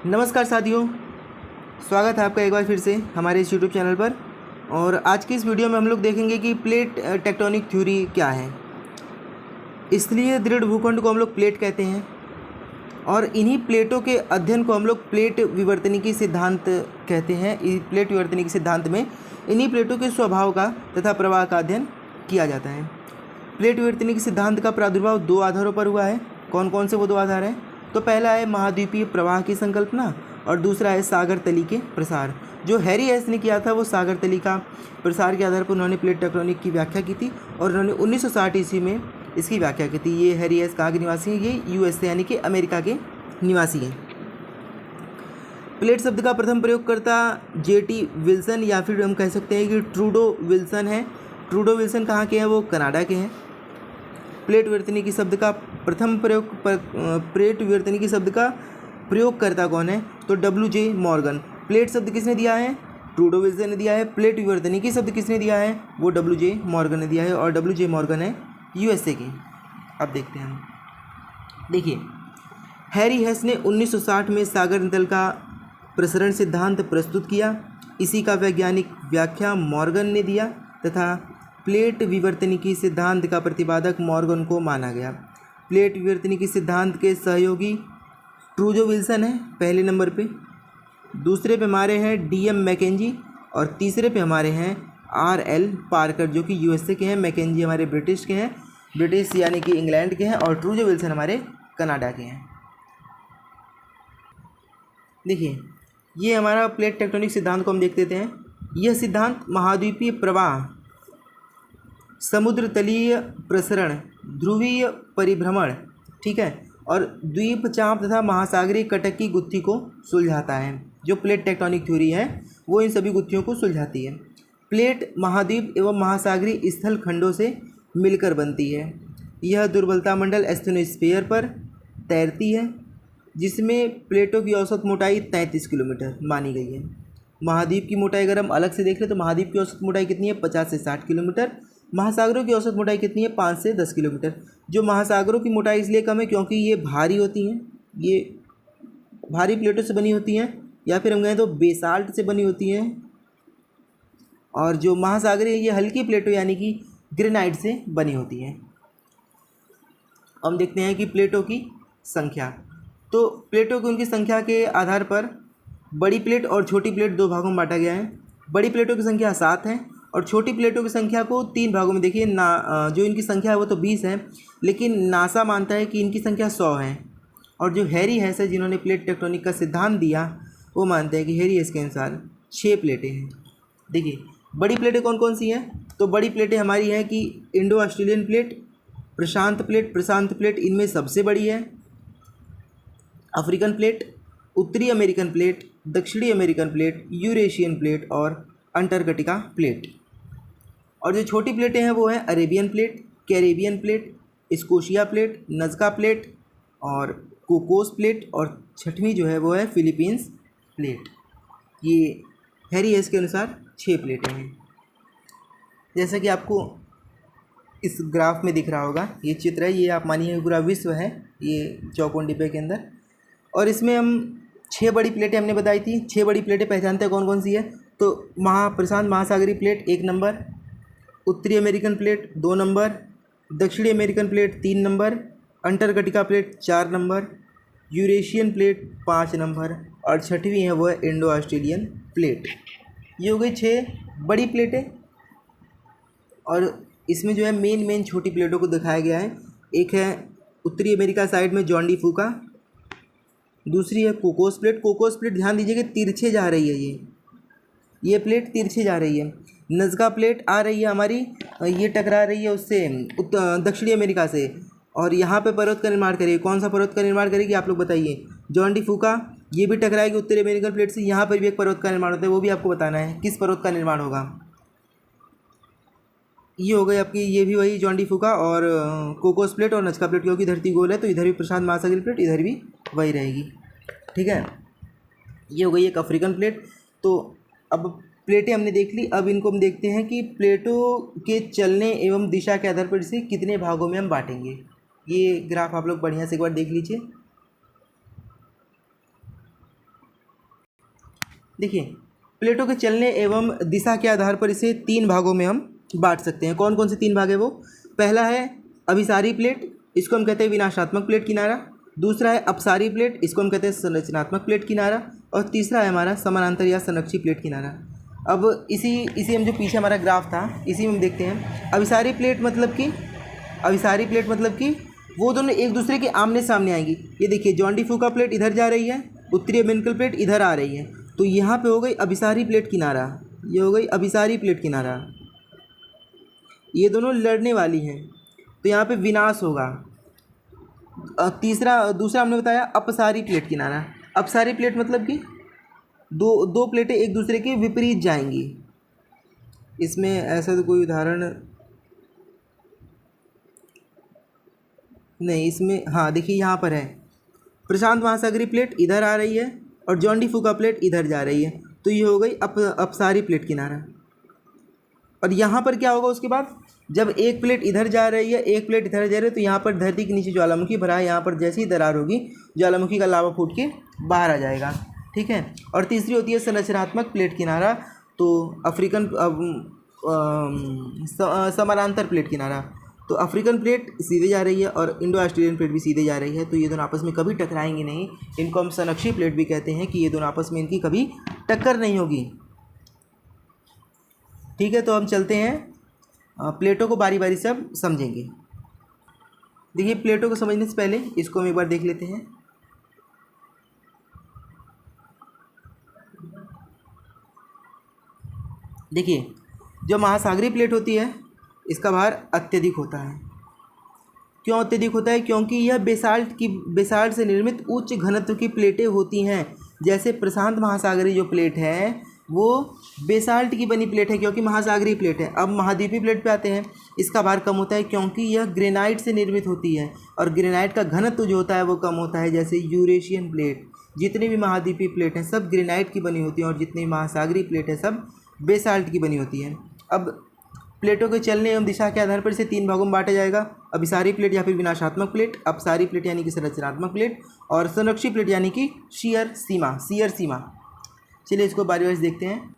नमस्कार साथियों, स्वागत है आपका एक बार फिर से हमारे इस यूट्यूब चैनल पर। और आज की इस वीडियो में हम लोग देखेंगे कि प्लेट टेक्टोनिक थ्योरी क्या है। इसलिए दृढ़ भूखंड को हम लोग प्लेट कहते हैं और इन्हीं प्लेटों के अध्ययन को हम लोग प्लेट विवर्तनिकी सिद्धांत कहते हैं। इस प्लेट विवर्तनिकी सिद्धांत में इन्हीं प्लेटों के स्वभाव का तथा प्रवाह का अध्ययन किया जाता है। प्लेट विवर्तनिकी सिद्धांत का प्रादुर्भाव दो आधारों पर हुआ है। कौन कौन से वो दो आधार हैं? तो पहला है महाद्वीपीय प्रवाह की संकल्पना और दूसरा है सागर तली के प्रसार। जो हैरी हेस ने किया था वो सागर तली का प्रसार के आधार पर उन्होंने प्लेट टेक्टोनिक की व्याख्या की थी और उन्होंने 1960 ईस्वी में इसकी व्याख्या की थी। ये हैरी हेस कहाँ के निवासी हैं? ये यूएसए यानी कि अमेरिका के निवासी हैं। प्लेट शब्द का प्रथम प्रयोगकर्ता जेटी विल्सन या फिर हम कह सकते हैं कि ट्रूडो विल्सन है। ट्रूडो विल्सन कहाँ के हैं? वो कनाडा के हैं। प्लेट विवर्तनिकी शब्द का प्लेट विवर्तनिकी शब्द का प्रयोगकर्ता कौन है? तो WJ मॉर्गन। प्लेट शब्द किसने दिया है? ट्रूडो विल्सन ने दिया है। प्लेट विवर्तनिकी शब्द किसने दिया है? वो WJ मॉर्गन ने दिया है और WJ मॉर्गन है यूएसए के। अब देखते हैं हम। देखिए, हैरी हेस ने 1960 में सागर तल का प्रसरण सिद्धांत प्रस्तुत किया। इसी का वैज्ञानिक व्याख्या मॉर्गन ने दिया तथा प्लेट विवर्तनिकी सिद्धांत का प्रतिपादक मॉर्गन को माना गया। प्लेट विवर्तनिकी सिद्धांत के सहयोगी ट्रूडो विल्सन है पहले नंबर पे, दूसरे पे हमारे हैं DM मैकेंजी और तीसरे पे हमारे हैं RL पार्कर जो कि यूएसए के हैं। मैकेंजी हमारे ब्रिटिश के हैं, ब्रिटिश यानी कि इंग्लैंड के हैं, और ट्रूडो विल्सन हमारे कनाडा के हैं। देखिए, ये हमारा प्लेट टेक्टोनिक सिद्धांत को हम देख लेते हैं। यह सिद्धांत महाद्वीपीय प्रवाह, समुद्र तलीय प्रसरण, ध्रुवीय परिभ्रमण, ठीक है, और द्वीप चाप तथा महासागरीय कटक की गुत्थी को सुलझाता है। जो प्लेट टेक्टोनिक थ्योरी है वो इन सभी गुत्थियों को सुलझाती है। प्लेट महाद्वीप एवं महासागरीय स्थल खंडों से मिलकर बनती है। यह दुर्बलता मंडल एस्थेनोस्फीयर पर तैरती है जिसमें प्लेटों की औसत मोटाई 33 किलोमीटर मानी गई है। महाद्वीप की मोटाई अगर हम अलग से देख लें तो महाद्वीप की औसत मोटाई कितनी है? 50 से 60 किलोमीटर। महासागरों की औसत मोटाई कितनी है? 5 से 10 किलोमीटर। जो महासागरों की मोटाई इसलिए कम है क्योंकि ये भारी होती हैं, ये भारी प्लेटों से बनी होती हैं, या फिर हम कहें तो बेसाल्ट से बनी होती हैं। और जो महासागरीय ये हल्की प्लेटों यानी कि ग्रेनाइट से बनी होती हैं। हम देखते हैं कि प्लेटों की संख्या। तो प्लेटों की उनकी संख्या के आधार पर बड़ी प्लेट और छोटी प्लेट दो भागों में बांटा गया है। बड़ी प्लेटों की संख्या 7 है और छोटी प्लेटों की संख्या को 3 भागों में। देखिए जो इनकी संख्या है वो तो 20 है, लेकिन नासा मानता है कि इनकी संख्या 100 है। और जो हैरी हेस है जिन्होंने प्लेट टेक्टोनिक का सिद्धांत दिया वो मानते हैं कि हैरी हेस के अनुसार 6 प्लेटें हैं। देखिए, बड़ी प्लेटें कौन कौन सी हैं? तो बड़ी प्लेटें हमारी हैं कि इंडो ऑस्ट्रेलियन प्लेट, प्रशांत प्लेट इनमें सबसे बड़ी है, अफ्रीकन प्लेट, उत्तरी अमेरिकन प्लेट, दक्षिणी अमेरिकन प्लेट, यूरेशियन प्लेट और अंटार्कटिका प्लेट। और जो छोटी प्लेटें हैं वो हैं Arabian plate, Caribbean plate, Scotia plate, Nazca plate और कोकोस प्लेट, और छठवीं जो है वो है फिलीपींस प्लेट। ये हैरी हेस के अनुसार 6 प्लेटें हैं। जैसा कि आपको इस ग्राफ में दिख रहा होगा, ये चित्र है, ये आप मानिए पूरा विश्व है ये चौकोन डिब्बे के अंदर। और इसमें हम 6 बड़ी प्लेटें हमने बताई थी। 6 बड़ी प्लेटें पहचानते हैं कौन कौन सी है? तो प्रशांत महासागरीय प्लेट 1 नंबर, उत्तरी अमेरिकन प्लेट 2 नंबर, दक्षिणी American plate 3 number, Antarctica plate 4 number, Eurasian plate 5 number और छठवीं है वो है इंडो ऑस्ट्रेलियन प्लेट। ये हो गई 6 बड़ी प्लेटें। और इसमें जो है मेन छोटी प्लेटों को दिखाया गया है। एक है उत्तरी अमेरिका साइड में जॉन डी फूका, दूसरी है कोकोस प्लेट। कोकोस प्लेट ध्यान दीजिए कि तिरछे जा रही है, ये प्लेट तिरछे जा रही है। नज़का प्लेट आ रही है हमारी, ये टकरा रही है उससे दक्षिणी अमेरिका से, और यहाँ पे पर्वत का निर्माण करेगी। कौन सा पर्वत का निर्माण करेगी आप लोग बताइए? जॉन डी फूका। ये भी टकराएगी उत्तरी अमेरिकन प्लेट से। यहाँ पर भी एक पर्वत का निर्माण होता है, वो भी आपको बताना है किस पर्वत का निर्माण होगा। ये हो गई आपकी, ये भी वही जॉन डी फूका और कोकोस प्लेट और नज़का प्लेट, क्योंकि धरती गोल है तो इधर भी प्रशांत महासागरीय प्लेट, इधर भी वही रहेगी, ठीक है। ये हो गई एक अफ्रीकन प्लेट। तो अब प्लेटें हमने देख ली, अब इनको हम देखते हैं कि प्लेटों के चलने एवं दिशा के आधार पर इसे कितने भागों में हम बांटेंगे। ये ग्राफ आप लोग बढ़िया से एक बार देख लीजिए। देखिए, प्लेटों के चलने एवं दिशा के आधार पर इसे 3 भागों में हम बांट सकते हैं। कौन कौन से 3 भाग है वो? पहला है अभिसारी प्लेट, इसको हम कहते हैं विनाशात्मक प्लेट किनारा। दूसरा है अपसारी प्लेट, इसको हम कहते हैं संरचनात्मक प्लेट किनारा। और तीसरा है हमारा समानांतर या संरक्षी प्लेट किनारा। अब इसी हम जो पीछे हमारा ग्राफ था, इसी में हम देखते हैं अभिसारी प्लेट मतलब कि वो दोनों एक दूसरे के आमने सामने आएंगी। ये देखिए, जॉन डी फूका प्लेट इधर जा रही है, उत्तरी अमेरिकन प्लेट इधर आ रही है, तो यहाँ पे हो गई अभिसारी प्लेट किनारा, ये हो गई अभिसारी प्लेट किनारा। ये दोनों लड़ने वाली हैं, तो यहाँ पे विनाश होगा। दूसरा हमने बताया अपसारी प्लेट किनारा। अपसारी प्लेट मतलब कि दो प्लेटें एक दूसरे के विपरीत जाएंगी। इसमें ऐसा तो कोई उदाहरण नहीं, इसमें हाँ देखिए यहाँ पर है, प्रशांत महासागरीय प्लेट इधर आ रही है और जॉन डी फूका प्लेट इधर जा रही है, तो ये हो गई अपसारी प्लेट किनारा। और यहाँ पर क्या होगा उसके बाद, जब एक प्लेट इधर जा रही है, एक प्लेट इधर जा रही है, तो यहाँ पर धरती के नीचे ज्वालामुखी भरा है, यहाँ पर जैसी ही दरार होगी ज्वालामुखी का लावा फूट के बाहर आ जाएगा। ठीक है। और तीसरी होती है संरचनात्मक प्लेट किनारा, तो समानांतर प्लेट किनारा। तो अफ्रीकन प्लेट सीधे जा रही है और इंडो ऑस्ट्रेलियन प्लेट भी सीधे जा रही है, तो ये दोनों आपस में कभी टकराएंगे नहीं। इनको हम संरक्षी प्लेट भी कहते हैं कि ये दोनों आपस में इनकी कभी टक्कर नहीं होगी। ठीक है, तो हम चलते हैं प्लेटों को बारी बारी से अब समझेंगे। देखिए, प्लेटों को समझने से पहले इसको हम एक बार देख लेते हैं। देखिए, जो महासागरीय प्लेट होती है इसका भार अत्यधिक होता है। क्यों अत्यधिक होता है? क्योंकि यह बेसाल्ट से निर्मित उच्च घनत्व की प्लेटें होती हैं। जैसे प्रशांत महासागरीय जो प्लेट है वो बेसाल्ट की बनी प्लेट है, क्योंकि महासागरीय प्लेट है। अब महाद्वीपीय प्लेट पे आते हैं, इसका भार कम होता है क्योंकि यह ग्रेनाइट से निर्मित होती है और ग्रेनाइट का घनत्व जो होता है वो कम होता है। जैसे यूरेशियन प्लेट, जितनी भी महाद्वीपीय प्लेट हैं सब ग्रेनाइट की बनी होती हैं और जितनी महासागरीय प्लेट है सब बेसाल्ट की बनी होती है। अब प्लेटों के चलने एवं दिशा के आधार पर इसे 3 भागों में बांटा जाएगा। अभिसारी प्लेट या फिर विनाशात्मक प्लेट, अपसारी प्लेट यानी कि संरचनात्मक प्लेट, और संरक्षी प्लेट यानी कि शियर सीमा। चलिए इसको बारी बारी देखते हैं।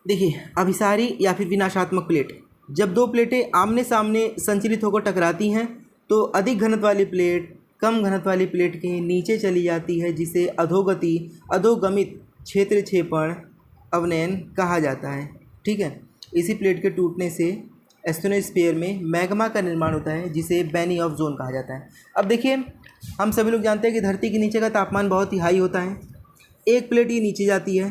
देखिए, अभिसारी या फिर विनाशात्मक प्लेट, जब दो प्लेटें आमने सामने संचलित होकर टकराती हैं तो अधिक घनत्व वाली प्लेट कम घनत्व वाली प्लेट के नीचे चली जाती है, जिसे अधोगमित क्षेत्र क्षेपण अवनयन कहा जाता है। ठीक है। इसी प्लेट के टूटने से एस्टेनोस्फीयर में मैग्मा का निर्माण होता है, जिसे बैनी ऑफ जोन कहा जाता है। अब देखिए, हम सभी लोग जानते हैं कि धरती के नीचे का तापमान बहुत ही हाई होता है। एक प्लेट ये नीचे जाती है,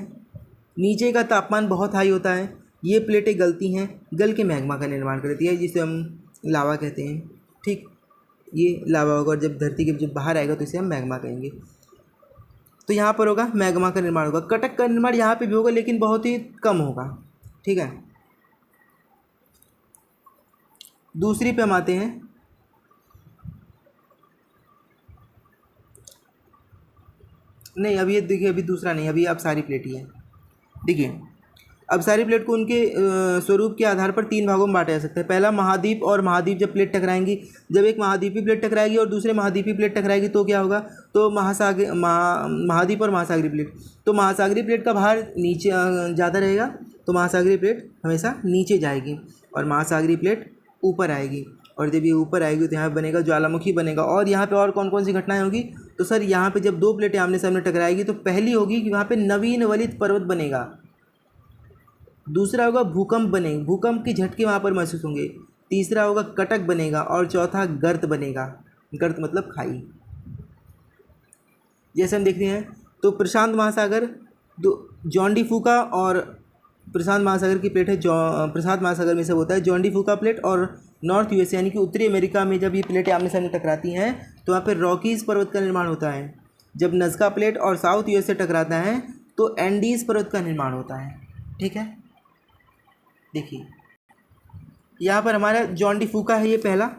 नीचे का तापमान बहुत हाई होता है, ये प्लेटें गलती हैं, गल के मैग्मा का निर्माण करती है, जिसे हम लावा कहते हैं। ठीक, ये लावा होगा और जब धरती के जब बाहर आएगा तो इसे हम मैग्मा कहेंगे। तो यहाँ पर होगा मैग्मा का निर्माण होगा। कटक का निर्माण यहाँ पे भी होगा लेकिन बहुत ही कम होगा। ठीक है। दूसरी पे हम आते हैं। नहीं, अभी ये देखिए, अभी दूसरा नहीं, अभी अपसारी प्लेट ही है। देखिए, अपसारी प्लेट को उनके स्वरूप के आधार पर 3 भागों में बांटा जा सकता है। पहला, महाद्वीप और महाद्वीप जब प्लेट टकराएंगी, जब एक महाद्वीपीय प्लेट टकराएगी और दूसरे महाद्वीपीय प्लेट टकराएगी तो क्या होगा, तो महाद्वीप और महासागरीय प्लेट, तो महासागरीय प्लेट का भार नीचे ज़्यादा रहेगा, तो महासागरीय प्लेट हमेशा नीचे जाएगी और महासागरीय प्लेट ऊपर आएगी। और जब ये ऊपर आएगी तो यहाँ पे बनेगा ज्वालामुखी बनेगा। और यहाँ पे और कौन कौन सी घटनाएं होगी, तो सर यहाँ पे जब 2 प्लेटें आमने सामने टकराएगी तो पहली होगी कि वहाँ पे नवीन वलित पर्वत बनेगा, दूसरा होगा भूकंप बनेगा, भूकंप के झटके वहाँ पर महसूस होंगे, तीसरा होगा कटक बनेगा और चौथा गर्त बनेगा। गर्त मतलब खाई। जैसे हम देखते हैं तो प्रशांत महासागर, जॉन डी फूका और प्रशांत महासागर की प्लेट है, प्रशांत महासागर में सब होता है जॉन डी फूका प्लेट, और नॉर्थ यूएसए यानी कि उत्तरी अमेरिका में जब ये प्लेटें आमने सामने टकराती हैं तो वहाँ पर रॉकीज़ पर्वत का निर्माण होता है। जब नज़का प्लेट और साउथ यूएसए टकराता है तो एंडीज़ पर्वत का निर्माण होता है। ठीक है। देखिए, यहाँ पर हमारा जॉन डी फूका है, ये पहला,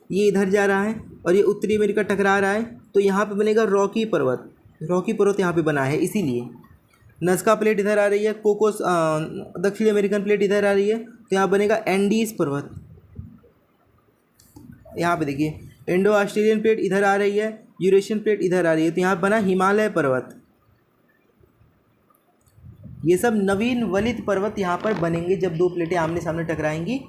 ये इधर जा रहा है और ये उत्तरी अमेरिका टकरा रहा है, तो यहाँ पे बनेगा रॉकी पर्वत। रॉकी पर्वत यहाँ पे बना है, इसीलिए नज़का प्लेट इधर आ रही है, कोकोस दक्षिणी अमेरिकन प्लेट इधर आ रही है, तो यहाँ बनेगा एंडीज़ पर्वत। यहाँ पे देखिए, इंडो ऑस्ट्रेलियन प्लेट इधर आ रही है, यूरेशियन प्लेट इधर आ रही है, तो यहाँ बना हिमालय पर्वत। ये सब नवीन वलित पर्वत यहाँ पर बनेंगे। जब दो प्लेटें आमने सामने टकराएंगी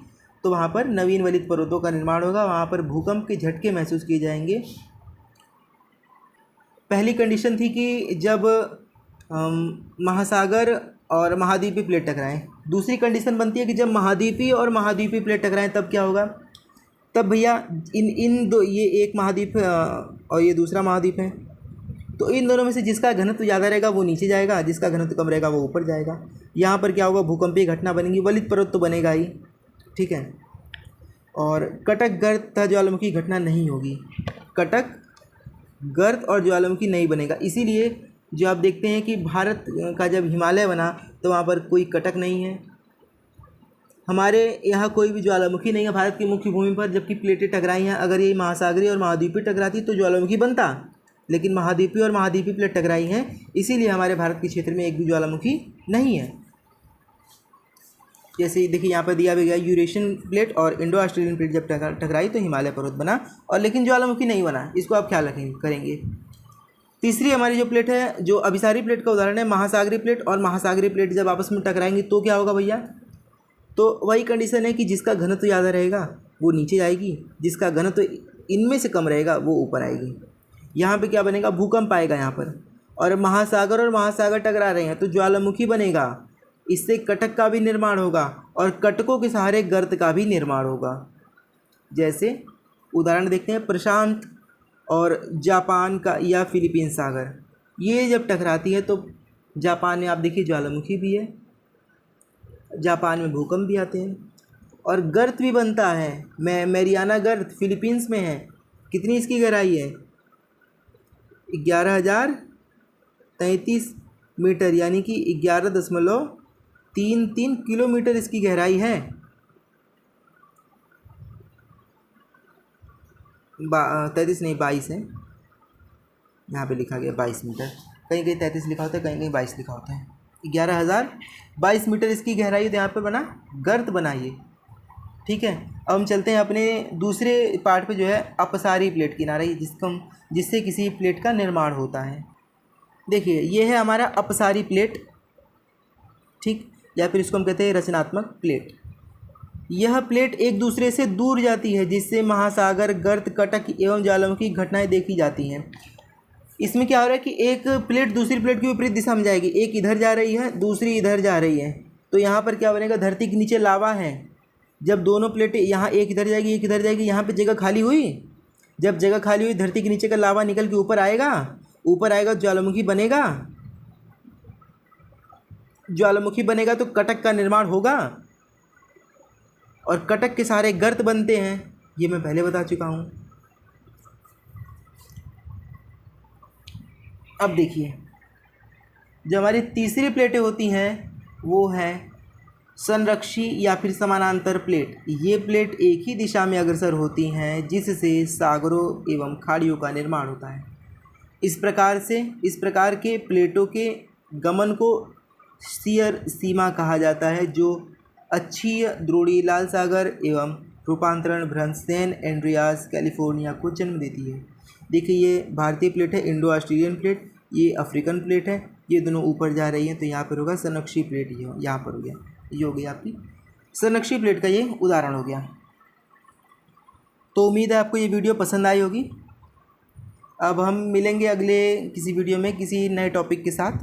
तो वहाँ पर नवीन वलित पर्वतों का निर्माण होगा, वहाँ पर भूकंप के झटके महसूस किए जाएंगे। पहली कंडीशन थी कि जब महासागर और महाद्वीपीय प्लेट टकराएं। दूसरी कंडीशन बनती है कि जब महाद्वीपीय और महाद्वीपीय प्लेट टकराएं तब क्या होगा, तब भैया इन दो, ये एक महाद्वीप और ये दूसरा महाद्वीप है, तो इन दोनों में से जिसका घनत्व ज़्यादा रहेगा वो नीचे जाएगा, जिसका घनत्व कम रहेगा वो ऊपर जाएगा। यहाँ पर क्या होगा, भूकंपीय घटना बनेगी, वलित पर्वत तो बनेगा ही, ठीक है। और कटक गर्त तथा ज्वालामुखी घटना नहीं होगी, कटक गर्त और ज्वालामुखी नहीं बनेगा। इसीलिए जो आप देखते हैं कि भारत का जब हिमालय बना तो वहाँ पर कोई कटक नहीं है, हमारे यहाँ कोई भी ज्वालामुखी नहीं है भारत की मुख्य भूमि पर। जबकि प्लेटें टकराई हैं, अगर ये महासागरीय और महाद्वीपीय टकराती तो ज्वालामुखी बनता, लेकिन महाद्वीपीय और महाद्वीपीय प्लेट टकराई हैं, इसीलिए हमारे भारत के क्षेत्र में एक भी ज्वालामुखी नहीं है। जैसे देखिए यहाँ पर दिया भी गया, यूरेशियन प्लेट और इंडो ऑस्ट्रेलियन प्लेट जब टकराई तो हिमालय पर्वत बना, और लेकिन ज्वालामुखी नहीं बना। इसको आप ख्याल करेंगे। तीसरी हमारी जो प्लेट है, जो अभिसारी प्लेट का उदाहरण है, महासागरीय प्लेट और महासागरीय प्लेट जब आपस में टकराएंगी तो क्या होगा भैया, तो वही कंडीशन है कि जिसका घनत्व ज़्यादा रहेगा वो नीचे जाएगी, जिसका घनत्व इनमें से कम रहेगा वो ऊपर आएगी। यहाँ पे क्या बनेगा, भूकंप आएगा यहाँ पर, और महासागर टकरा रहे हैं तो ज्वालामुखी बनेगा, इससे कटक का भी निर्माण होगा और कटकों के सहारे गर्त का भी निर्माण होगा। जैसे उदाहरण देखते हैं, प्रशांत और जापान का या फिलीपींस सागर, ये जब टकराती है तो जापान में आप देखिए ज्वालामुखी भी है, जापान में भूकंप भी आते हैं और गर्त भी बनता है। मैरियाना गर्त फिलीपींस में है। कितनी इसकी गहराई है, 11,033 मीटर, यानी कि 11.33 किलोमीटर इसकी गहराई है। 22 है, यहाँ पे लिखा गया 22 मीटर, कहीं कहीं 33 लिखा होता है, कहीं कहीं 22 लिखा होता है। 11,022 मीटर इसकी गहराई, तो यहाँ पे बना गर्त बनाइए, ठीक है। अब हम चलते हैं अपने दूसरे पार्ट पे, जो है अपसारी प्लेट किनारे, जिससे किसी प्लेट का निर्माण होता है। देखिए ये है हमारा अपसारी प्लेट, ठीक, या फिर इसको हम कहते हैं रचनात्मक प्लेट। यह प्लेट एक दूसरे से दूर जाती है, जिससे महासागर, गर्त, कटक एवं ज्वालामुखी घटनाएं देखी जाती हैं। इसमें क्या हो रहा है कि एक प्लेट दूसरी प्लेट की विपरीत दिशा में जाएगी, एक इधर जा रही है दूसरी इधर जा रही है, तो यहाँ पर क्या बनेगा, धरती के नीचे लावा है। जब दोनों प्लेटें, यहाँ एक इधर जाएगी एक इधर जाएगी, यहाँ पे जगह खाली हुई, जब जगह खाली हुई धरती के नीचे का लावा निकल के ऊपर आएगा ज्वालामुखी बनेगा, ज्वालामुखी बनेगा तो कटक का निर्माण होगा, और कटक के सारे गर्त बनते हैं, ये मैं पहले बता चुका हूँ। अब देखिए, जो हमारी तीसरी प्लेटें होती हैं वो है संरक्षी या फिर समानांतर प्लेट। ये प्लेट एक ही दिशा में अग्रसर होती हैं, जिससे सागरों एवं खाड़ियों का निर्माण होता है। इस प्रकार के प्लेटों के गमन को शीयर सीमा कहा जाता है, जो अक्षीय द्रोणी लाल सागर एवं रूपांतरण भ्रंश सैन एंड्रियास कैलिफोर्निया को जन्म देती है। देखिए ये भारतीय प्लेट है, इंडो ऑस्ट्रेलियन प्लेट, ये अफ्रीकन प्लेट है, ये दोनों ऊपर जा रही हैं, तो यहाँ पर होगा संरक्षी प्लेट, ये यहाँ पर हो गया, ये हो गई आपकी संरक्षी प्लेट का ये उदाहरण हो गया। तो उम्मीद है आपको ये वीडियो पसंद आई होगी। अब हम मिलेंगे अगले किसी वीडियो में किसी नए टॉपिक के साथ।